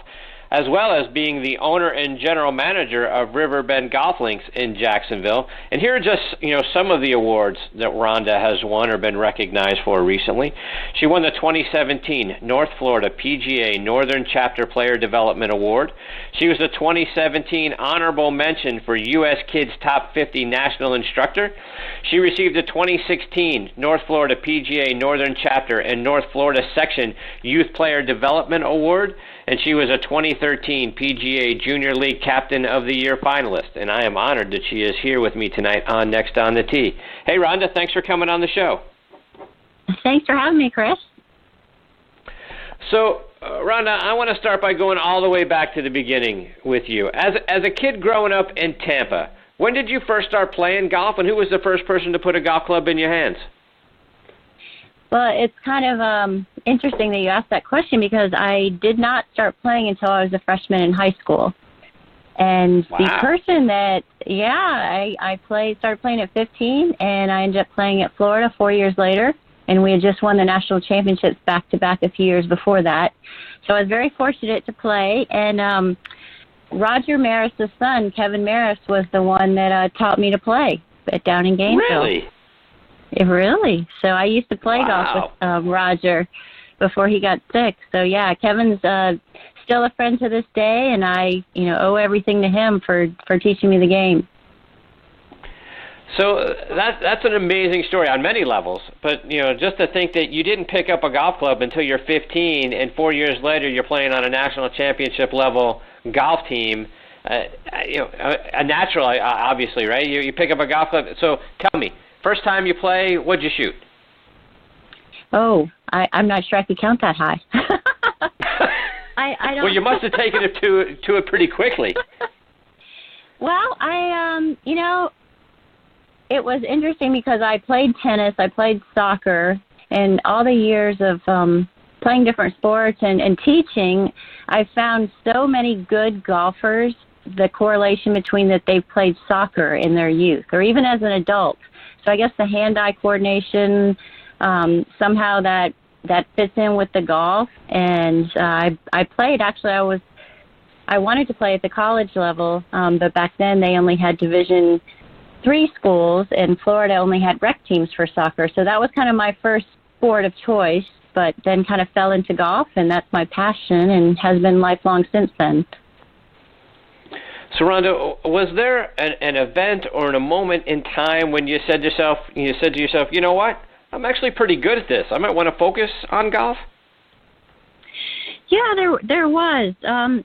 as well as being the owner and general manager of Riverbend Golf Links in Jacksonville. And here are just, some of the awards that Rhonda has won or been recognized for recently. She won the 2017 North Florida PGA Northern Chapter Player Development Award. She was the 2017 Honorable Mention for U.S. Kids Top 50 National Instructor. She received the 2016 North Florida PGA Northern Chapter and North Florida Section Youth Player Development Award. And she was a 2013 PGA Junior League Captain of the Year finalist. And I am honored that she is here with me tonight on Next on the Tee. Hey, Rhonda, thanks for coming on the show. Thanks for having me, Chris. So, Rhonda, I want to start by going all the way back to the beginning with you. As a kid growing up in Tampa, when did you first start playing golf, and who was the first person to put a golf club in your hands? Well, it's kind of interesting that you asked that question because I did not start playing until I was a freshman in high school. And wow. The person that, I started playing at 15, and I ended up playing at Florida 4 years later. And we had just won the national championships back-to-back a few years before that. So I was very fortunate to play. And Roger Maris' son, Kevin Maris, was the one that taught me to play down in Gainesville. Really? Really? So I used to play golf with Roger before he got sick. So, yeah, Kevin's still a friend to this day, and I, owe everything to him for teaching me the game. So that's an amazing story on many levels. But, just to think that you didn't pick up a golf club until you're 15, and 4 years later you're playing on a national championship level golf team, a natural, obviously, right? You pick up a golf club. So tell me, first time you play, what'd you shoot? Oh, I'm not sure I could count that high. I don't. Well, you must have taken it to it pretty quickly. Well, it was interesting because I played tennis, I played soccer, and all the years of playing different sports and teaching, I found so many good golfers, the correlation between that they played soccer in their youth or even as an adult. So I guess the hand-eye coordination, somehow that fits in with the golf. And I played, actually, I wanted to play at the college level, but back then they only had Division III schools, and Florida only had rec teams for soccer. So that was kind of my first sport of choice, but then kind of fell into golf, and that's my passion and has been lifelong since then. So, Rhonda, was there an event or a moment in time when you said to yourself, you know what, I'm actually pretty good at this. I might want to focus on golf? Yeah, there was.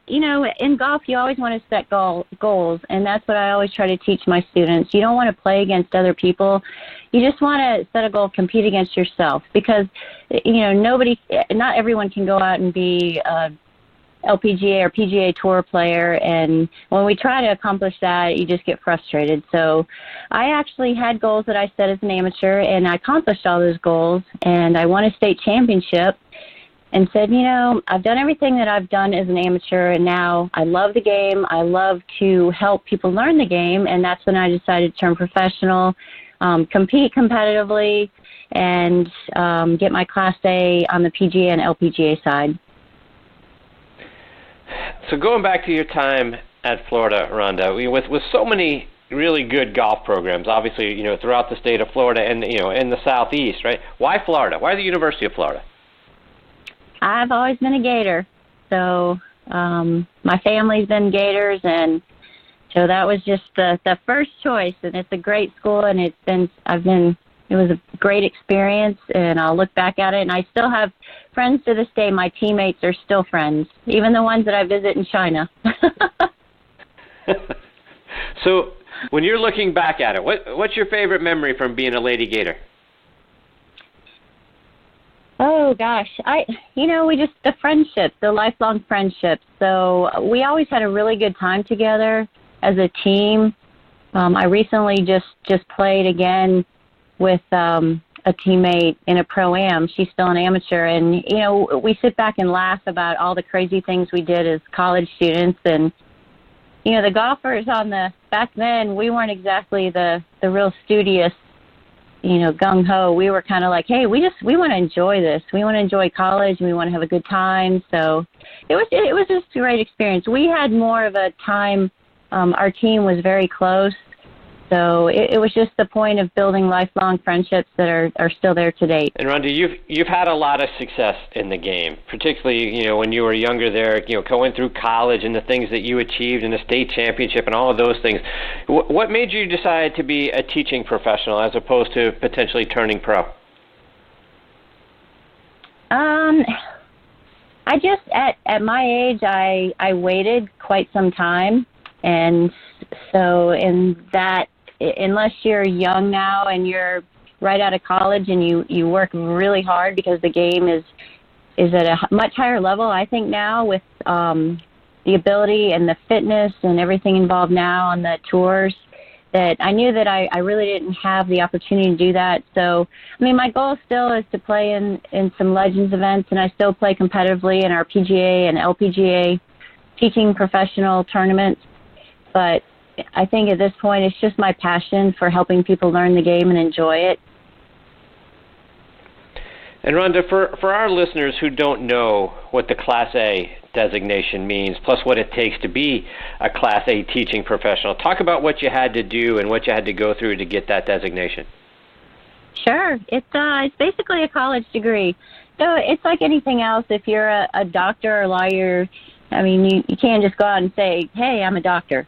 In golf, you always want to set goals, and that's what I always try to teach my students. You don't want to play against other people. You just want to set a goal, compete against yourself, because, not everyone can go out and be a LPGA or PGA Tour player, and when we try to accomplish that, you just get frustrated. So I actually had goals that I set as an amateur, and I accomplished all those goals, and I won a state championship. And said, I've done everything that I've done as an amateur, and now I love the game. I love to help people learn the game, and that's when I decided to turn professional, compete competitively, and get my Class A on the PGA and LPGA side. So going back to your time at Florida, Rhonda, with so many really good golf programs, obviously, throughout the state of Florida and, in the Southeast, right? Why Florida? Why the University of Florida? I've always been a Gator, so my family's been Gators, and so that was just the first choice. And it's a great school, and it was a great experience, and I'll look back at it, and I still have friends to this day. My teammates are still friends, even the ones that I visit in China. So when you're looking back at it, what's your favorite memory from being a Lady Gator? Oh, gosh. The friendships, the lifelong friendships. So we always had a really good time together as a team. I recently just played again with a teammate in a Pro-Am. She's still an amateur. And, we sit back and laugh about all the crazy things we did as college students. And, the golfers back then, we weren't exactly the real studious, gung-ho. We were kind of like, hey, we want to enjoy this. We want to enjoy college, and we want to have a good time. So it was just a great experience. We had more of a time. Our team was very close. So it was just the point of building lifelong friendships that are still there to date. And Rhonda, you've had a lot of success in the game, particularly when you were younger there, going through college and the things that you achieved in the state championship and all of those things. What made you decide to be a teaching professional as opposed to potentially turning pro? I just at my age I waited quite some time, and so in that. Unless you're young now and you're right out of college and you work really hard, because the game is at a much higher level, I think, now, with the ability and the fitness and everything involved now on the tours, that I knew that I really didn't have the opportunity to do that. So, my goal still is to play in some Legends events, and I still play competitively in our PGA and LPGA teaching professional tournaments. But I think at this point it's just my passion for helping people learn the game and enjoy it. And Rhonda, for our listeners who don't know what the Class A designation means, plus what it takes to be a Class A teaching professional, talk about what you had to do and what you had to go through to get that designation. Sure. It's basically a college degree. So it's like anything else. If you're a doctor or lawyer, you can't just go out and say, hey, I'm a doctor.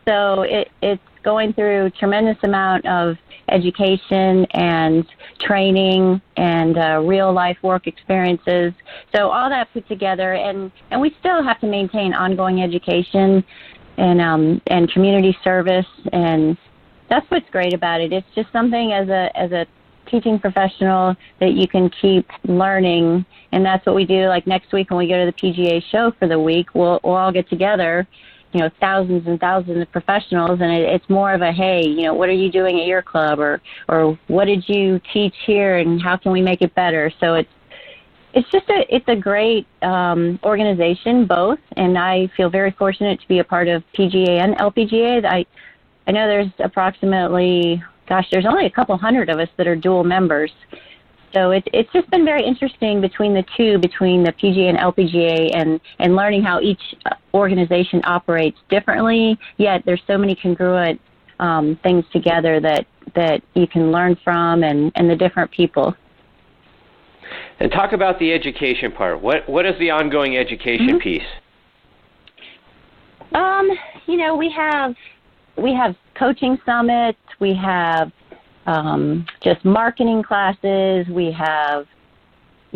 So it's going through a tremendous amount of education and training and real-life work experiences. So all that put together, and we still have to maintain ongoing education and community service, and that's what's great about it. It's just something as a teaching professional that you can keep learning, and that's what we do. Like next week when we go to the PGA show for the week, we'll all get together, thousands and thousands of professionals, and it's more of a, hey, what are you doing at your club, or what did you teach here, and how can we make it better? So it's a great organization, both, and I feel very fortunate to be a part of PGA and LPGA. I know there's approximately, there's only a couple hundred of us that are dual members. So it's just been very interesting between the two, between the PGA and LPGA, and learning how each organization operates differently, yet there's so many congruent things together that you can learn from, and the different people. And talk about the education part. What is the ongoing education piece? We have coaching summits, we have just marketing classes, we have,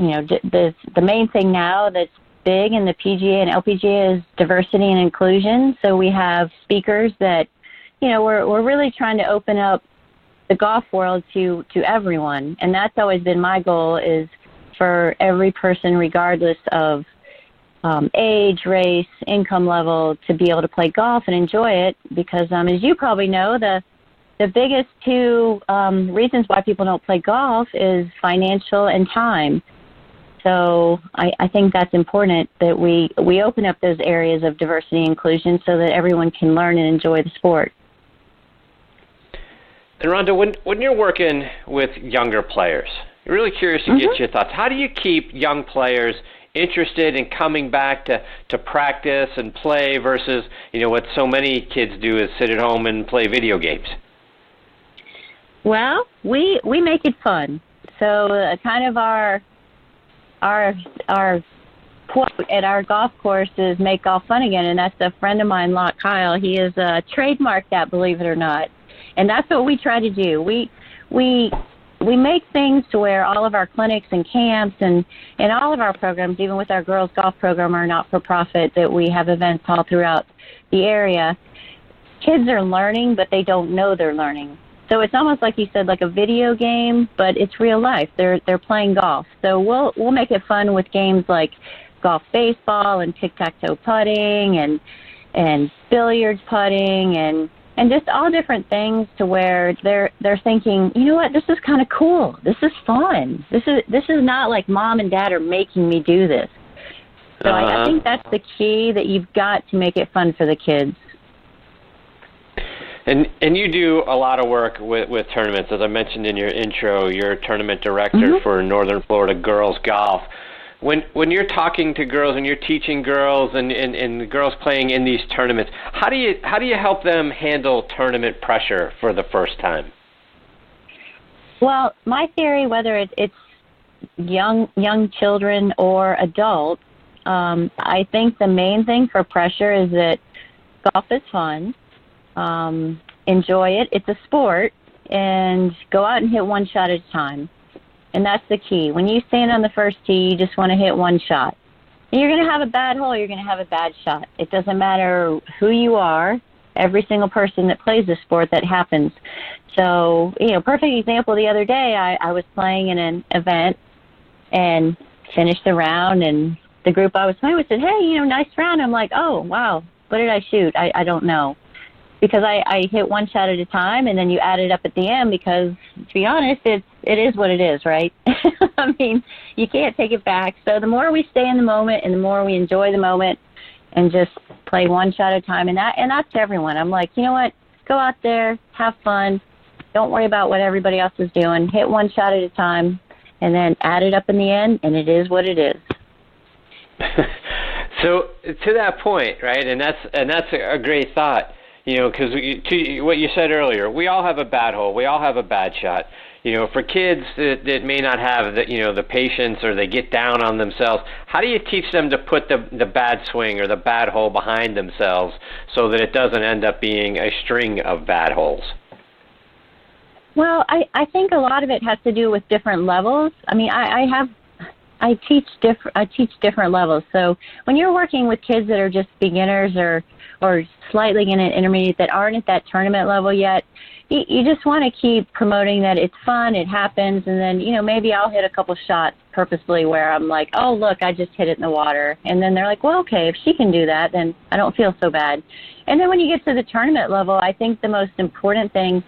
the main thing now that's big in the PGA and LPGA is diversity and inclusion. So we have speakers that, we're really trying to open up the golf world to everyone. And that's always been my goal, is for every person, regardless of age, race, income level, to be able to play golf and enjoy it. Because as you probably know, the biggest two reasons why people don't play golf is financial and time. So I think that's important that we open up those areas of diversity and inclusion so that everyone can learn and enjoy the sport. And Rhonda, when you're working with younger players, I'm really curious to get your thoughts. How do you keep young players interested in coming back to practice and play versus, what so many kids do is sit at home and play video games? Well, we make it fun. So kind of our quote at our golf course is "Make golf fun again," and that's a friend of mine, Locke Kyle. He has trademarked that, believe it or not, and that's what we try to do. We make things to where all of our clinics and camps and all of our programs, even with our girls golf program, are not for profit. That we have events all throughout the area. Kids are learning, but they don't know they're learning. So it's almost like you said, like a video game, but it's real life. They're playing golf. So we'll make it fun with games like golf baseball and tic-tac-toe putting and billiards putting and just all different things to where they're thinking, you know what, this is kind of cool. This is fun. This is not like mom and dad are making me do this. So I think that's the key, that you've got to make it fun for the kids. And you do a lot of work with tournaments. As I mentioned in your intro, you're a tournament director for Northern Florida girls golf. When you're talking to girls and you're teaching girls and the girls playing in these tournaments, how do you help them handle tournament pressure for the first time? Well, my theory, whether it's young children or adults, I think the main thing for pressure is that golf is fun. Enjoy it. It's a sport, and go out and hit one shot at a time. And that's the key. When you stand on the first tee, you just want to hit one shot. And you're going to have a bad hole, you're going to have a bad shot. It doesn't matter who you are. Every single person that plays this sport, that happens. So, perfect example, the other day I was playing in an event and finished the round, and the group I was playing with said, "Hey, nice round." I'm like, "Oh, wow, what did I shoot? I don't know." Because I hit one shot at a time, and then you add it up at the end, because, to be honest, it is what it is, right? I mean, you can't take it back. So the more we stay in the moment and the more we enjoy the moment and just play one shot at a time, and that's everyone. I'm like, you know what? Go out there, have fun. Don't worry about what everybody else is doing. Hit one shot at a time, and then add it up in the end, and it is what it is. So to that point, right, and that's a great thought. Because what you said earlier, we all have a bad hole. We all have a bad shot. For kids that may not have the patience, or they get down on themselves, how do you teach them to put the bad swing or the bad hole behind themselves so that it doesn't end up being a string of bad holes? Well, I think a lot of it has to do with different levels. I mean, I teach different levels. So when you're working with kids that are just beginners or slightly in an intermediate that aren't at that tournament level yet, you just want to keep promoting that it's fun, it happens, and then, maybe I'll hit a couple shots purposely where I'm like, oh, look, I just hit it in the water. And then they're like, well, okay, if she can do that, then I don't feel so bad. And then when you get to the tournament level, I think the most important thing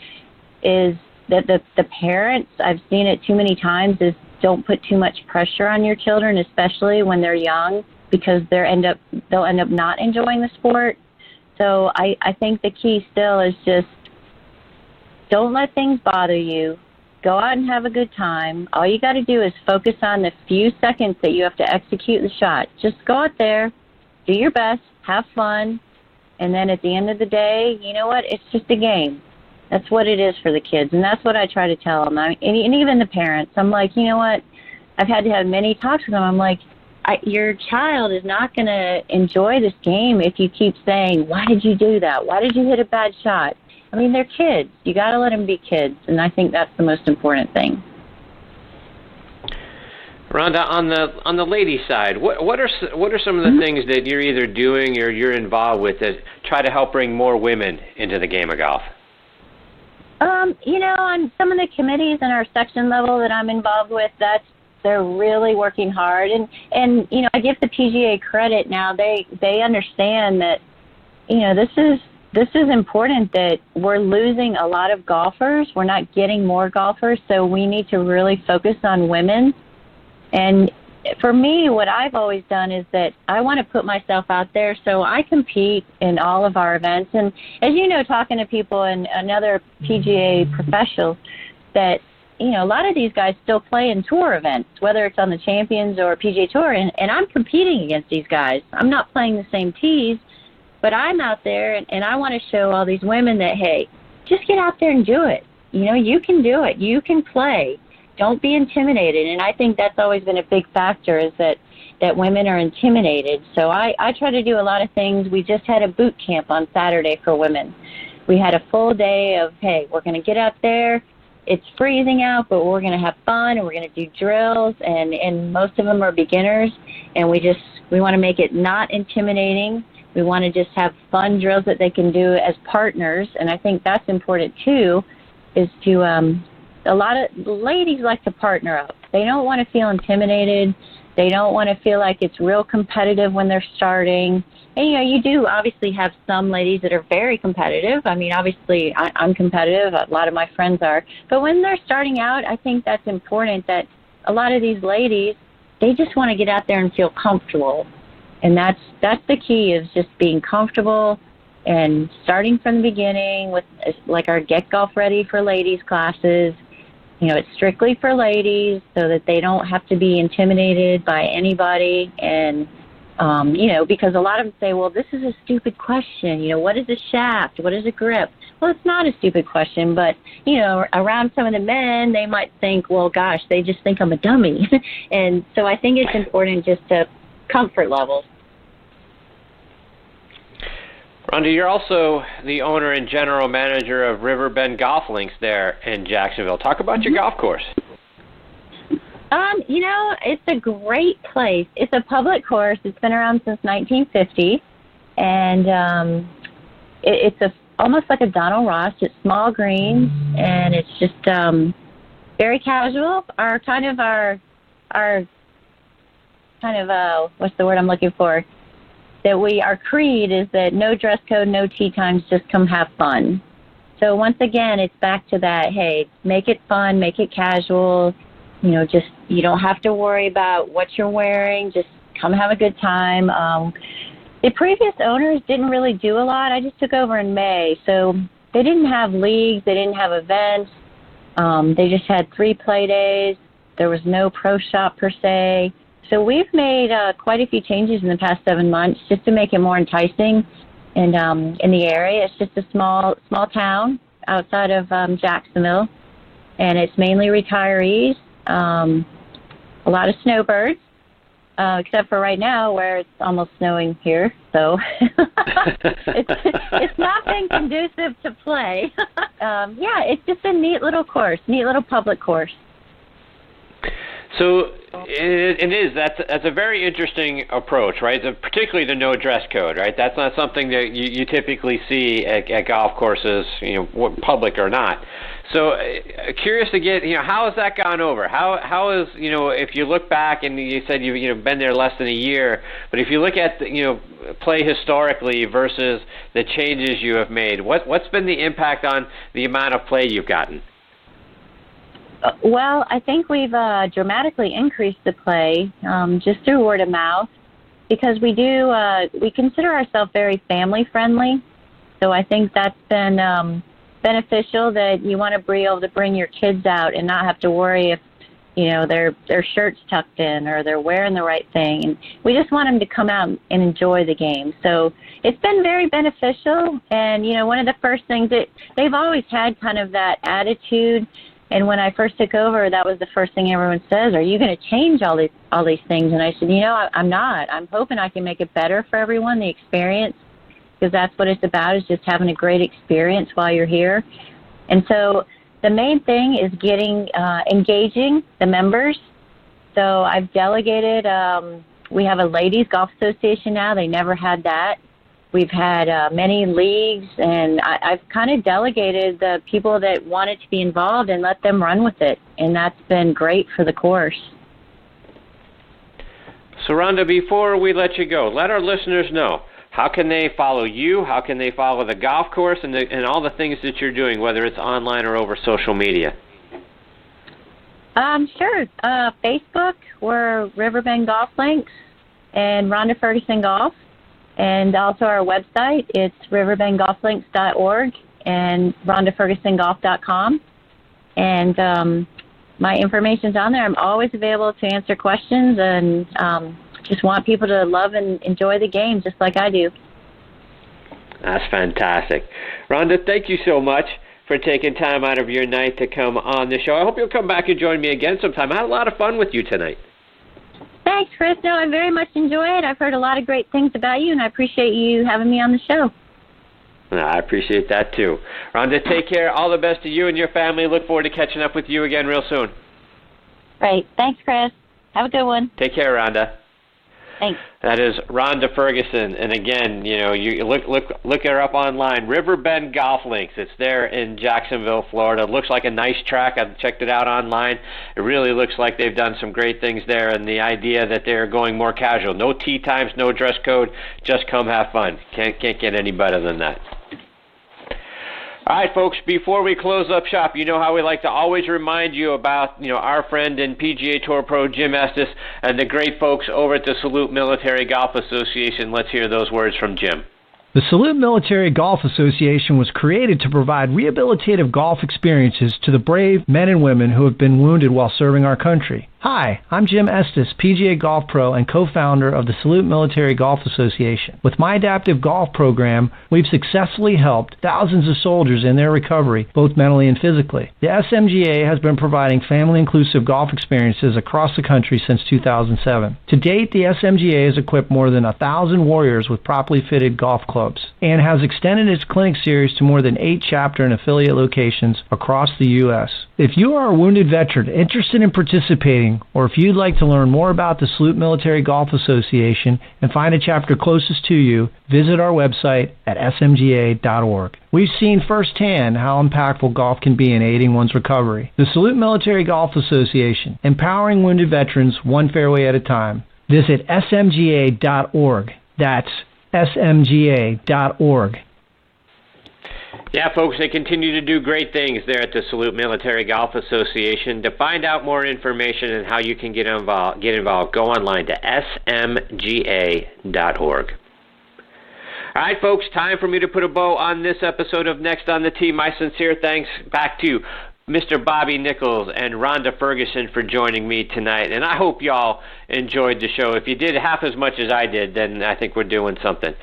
is that the parents, I've seen it too many times, is don't put too much pressure on your children, especially when they're young, because they'll end up not enjoying the sport. So I think the key still is just don't let things bother you. Go out and have a good time. All you got to do is focus on the few seconds that you have to execute the shot. Just go out there, do your best, have fun, and then at the end of the day, you know what? It's just a game. That's what it is for the kids, and that's what I try to tell them. And even the parents, I'm like, you know what? I've had to have many talks with them. I'm like, your child is not going to enjoy this game if you keep saying, why did you do that? Why did you hit a bad shot? I mean, they're kids. You got to let them be kids, and I think that's the most important thing. Rhonda, on the ladies' side, what are some of the things that you're either doing or you're involved with that try to help bring more women into the game of golf? On some of the committees in our section level that I'm involved with, they're really working hard, and I give the PGA credit now. They understand that this is important, that we're losing a lot of golfers. We're not getting more golfers, so we need to really focus on women. And for me, what I've always done is that I want to put myself out there, so I compete in all of our events. And as you know, talking to people and other PGA professionals, that a lot of these guys still play in tour events, whether it's on the Champions or PGA Tour, and I'm competing against these guys. I'm not playing the same tees, but I'm out there, and I want to show all these women that, hey, just get out there and do it. You can do it. You can play. Don't be intimidated. And I think that's always been a big factor, is that women are intimidated. So I try to do a lot of things. We just had a boot camp on Saturday for women. We had a full day of, hey, we're going to get out there. It's freezing out, but we're going to have fun, and we're going to do drills, and most of them are beginners. And we want to make it not intimidating. We want to just have fun drills that they can do as partners. And I think that's important too, is to a lot of ladies like to partner up. They don't want to feel intimidated. They don't want to feel like it's real competitive when they're starting. And, you do obviously have some ladies that are very competitive. I mean, obviously, I'm competitive. A lot of my friends are. But when they're starting out, I think that's important, that a lot of these ladies, they just want to get out there and feel comfortable. And that's the key, is just being comfortable and starting from the beginning with, like, our Get Golf Ready for Ladies classes. It's strictly for ladies so that they don't have to be intimidated by anybody. And, because a lot of them say, well, this is a stupid question. What is a shaft? What is a grip? Well, it's not a stupid question, but, around some of the men, they might think, well, gosh, they just think I'm a dummy. And so I think it's important just to comfort levels. Rhonda, you're also the owner and general manager of Riverbend Golf Links there in Jacksonville. Talk about your golf course. It's a great place. It's a public course. It's been around since 1950, and it's almost like a Donald Ross. It's small greens, and it's just very casual. What's the word I'm looking for? Our creed is that no dress code, no tee times, just come have fun. So once again, it's back to that, hey, make it fun, make it casual. You don't have to worry about what you're wearing. Just come have a good time. The previous owners didn't really do a lot. I just took over in May. So they didn't have leagues. They didn't have events. They just had 3 play days. There was no pro shop per se. So we've made quite a few changes in the past 7 months just to make it more enticing. And in the area, it's just a small town outside of Jacksonville, and it's mainly retirees. A lot of snowbirds, except for right now where it's almost snowing here. So it's not been conducive to play. It's just a neat little course, neat little public course. So it is. That's a very interesting approach, right? Particularly the no dress code, right? That's not something that you typically see at golf courses, public or not. So curious to get, how has that gone over? How is, if you look back, and you said you've been there less than a year, but if you look at play historically versus the changes you have made, what's been the impact on the amount of play you've gotten? Well, I think we've dramatically increased the play just through word of mouth, because we consider ourselves very family friendly. So I think that's been beneficial, that you want to be able to bring your kids out and not have to worry if their shirt's tucked in or they're wearing the right thing. And we just want them to come out and enjoy the game. So it's been very beneficial. And one of the first things that they've always had kind of that attitude. And when I first took over, that was the first thing everyone says, are you going to change all these things? And I said, I'm not. I'm hoping I can make it better for everyone, the experience, because that's what it's about, is just having a great experience while you're here. And so the main thing is engaging the members. So I've delegated. We have a ladies golf association now. They never had that. We've had many leagues, and I've kind of delegated the people that wanted to be involved and let them run with it, and that's been great for the course. So, Rhonda, before we let you go, let our listeners know, how can they follow you? How can they follow the golf course and all the things that you're doing, whether it's online or over social media? Sure. Facebook, we're Riverbend Golf Links and Rhonda Ferguson Golf. And also our website, it's riverbendgolflinks.org and rhondafergusongolf.com. And my information's on there. I'm always available to answer questions, and just want people to love and enjoy the game just like I do. That's fantastic. Rhonda, thank you so much for taking time out of your night to come on the show. I hope you'll come back and join me again sometime. I had a lot of fun with you tonight. Thanks, Chris. No, I very much enjoy it. I've heard a lot of great things about you, and I appreciate you having me on the show. I appreciate that, too. Rhonda, take care. All the best to you and your family. Look forward to catching up with you again real soon. Great. Thanks, Chris. Have a good one. Take care, Rhonda. Thanks. That is Rhonda Ferguson, and again, you look her up online. Riverbend Golf Links. It's there in Jacksonville, Florida. It looks like a nice track. I've checked it out online. It really looks like they've done some great things there, and the idea that they're going more casual. No tee times, no dress code. Just come have fun. Can't get any better than that. All right, folks, before we close up shop, you know how we like to always remind you about, our friend and PGA Tour pro Jim Estes and the great folks over at the Salute Military Golf Association. Let's hear those words from Jim. The Salute Military Golf Association was created to provide rehabilitative golf experiences to the brave men and women who have been wounded while serving our country. Hi, I'm Jim Estes, PGA Golf Pro and co-founder of the Salute Military Golf Association. With my adaptive golf program, we've successfully helped thousands of soldiers in their recovery, both mentally and physically. The SMGA has been providing family-inclusive golf experiences across the country since 2007. To date, the SMGA has equipped more than 1,000 warriors with properly fitted golf clubs and has extended its clinic series to more than 8 chapter and affiliate locations across the U.S. If you are a wounded veteran interested in participating, or if you'd like to learn more about the Salute Military Golf Association and find a chapter closest to you, visit our website at smga.org. We've seen firsthand how impactful golf can be in aiding one's recovery. The Salute Military Golf Association, empowering wounded veterans one fairway at a time. Visit smga.org. That's smga.org. Yeah, folks, they continue to do great things there at the Salute Military Golf Association. To find out more information and how you can get involved, go online to smga.org. All right, folks, time for me to put a bow on this episode of Next on the Tee. My sincere thanks back to Mr. Bobby Nichols and Rhonda Ferguson for joining me tonight. And I hope y'all enjoyed the show. If you did half as much as I did, then I think we're doing something.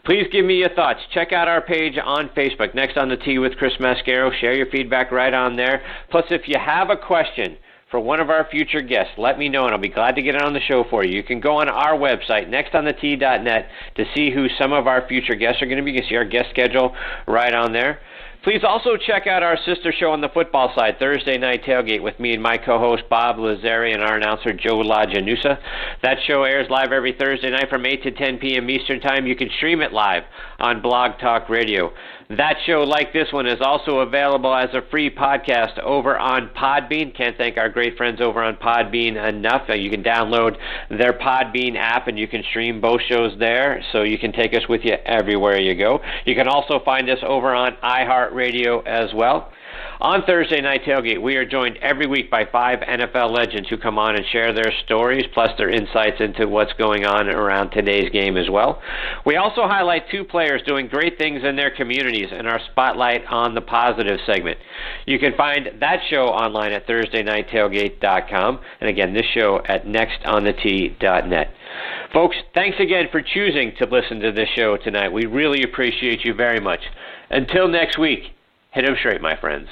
Please give me your thoughts. Check out our page on Facebook, Next on the Tee with Chris Mascaro. Share your feedback right on there. Plus, if you have a question for one of our future guests, let me know, and I'll be glad to get it on the show for you. You can go on our website, nextonthetee.net, to see who some of our future guests are going to be. You can see our guest schedule right on there. Please also check out our sister show on the football side, Thursday Night Tailgate, with me and my co-host Bob Lazari and our announcer Joe LaJanusa. That show airs live every Thursday night from 8 to 10 p.m. Eastern Time. You can stream it live on Blog Talk Radio. That show, like this one, is also available as a free podcast over on Podbean. Can't thank our great friends over on Podbean enough. You can download their Podbean app and you can stream both shows there, so you can take us with you everywhere you go. You can also find us over on iHeartRadio as well. On Thursday Night Tailgate, we are joined every week by 5 NFL legends who come on and share their stories, plus their insights into what's going on around today's game as well. We also highlight 2 players doing great things in their communities in our Spotlight on the Positive segment. You can find that show online at ThursdayNightTailgate.com, and again, this show at nextonthetee.net. Folks, thanks again for choosing to listen to this show tonight. We really appreciate you very much. Until next week, hit 'em straight, my friends.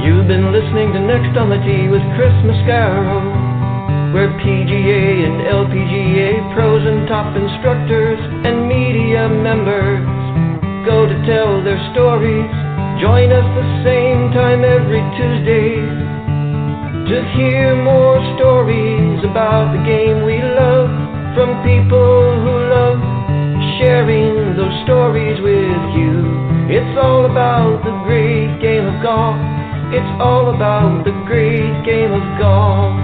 You've been listening to Next on the Tee with Chris Mascaro, where PGA and LPGA pros and top instructors and media members go to tell their stories. Join us the same time every Tuesday to hear more stories about the game we love from people who love sharing those stories with you. It's all about the great game of golf. It's all about the great game of golf.